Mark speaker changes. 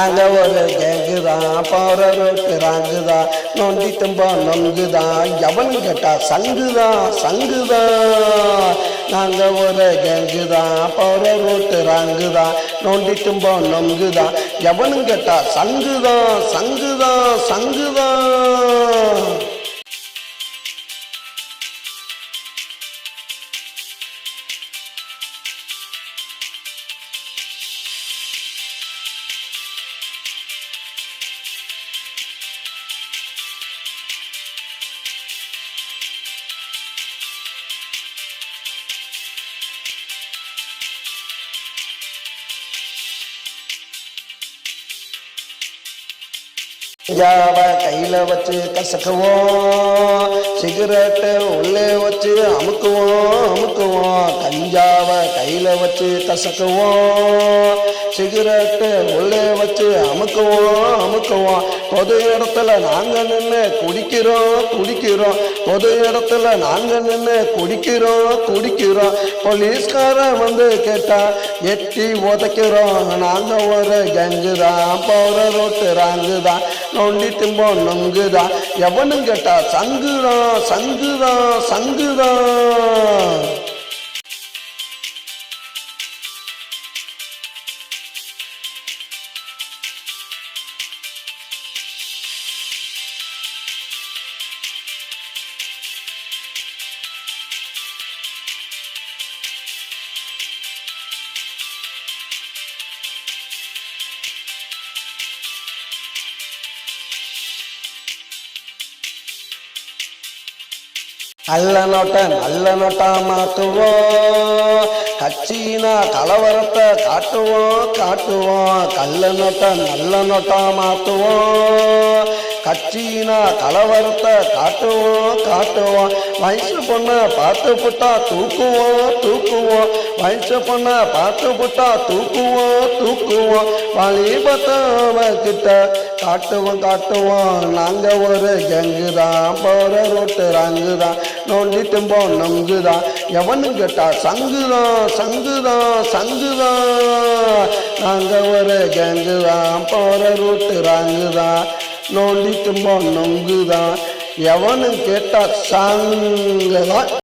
Speaker 1: அங்க ஒரு கேங்குதான் போற ரோட்டு ராங்குதான் நொண்டி தும்பா நொங்குதான் எவனு கேட்டா சங்குதான் நாங்க ஒரு கேங்குதான் போற ரோட்டு ராங்குதான் நொண்டி தும்பா நொங்குதான் எவனு கேட்டா சங்குதான் கஞ்சாவ கையில வச்சு கசக்குவோம், சிகரெட்டு உள்ளே வச்சு அமுக்குவோம். கஞ்சாவ கையில வச்சு கசக்குவோம், சிகரெட்டு உள்ளே வச்சு அமுக்குவோம். பொது இடத்துல நாங்க நின்று குடிக்கிறோம். பொது இடத்துல நாங்க நின்று குடிக்கிறோம். போலீஸ்காரன் வந்து கேட்டா எட்டி உதைக்கிறோம். நாங்க ஒரு கஞ்சுதான் போற ரோட்டு ராங்குதான் நொண்டி திம்போம் நொங்குதான் எவனு கேட்டா சங்குதான். நல்ல நோட்டா மாத்துவோம், கட்சினா கலவரத்தை காட்டுவோம். நல்ல நோட்டா மாத்துவோம், கட்சினா கலவரத்தை காட்டுவோம். வயசு பொண்ணை பார்த்து புட்டா தூக்குவோம். வயசு பொண்ணை பார்த்து புட்டா தூக்குவோம். வாலிபத்தவ கிட்ட காட்டுவோம். நாங்க ஒரு கேங்குதான் போற ரோட்டு ராங்குதான் நோண்டி திம்போம் நொங்குதான் எவனு கேட்டா சங்குதான். நாங்க ஒரு கேங்குதான் போற ரோட்டு ராங்குதான் நோண்டி திம்போம் நொங்குதான் எவனு கேட்டா சங்குதான்.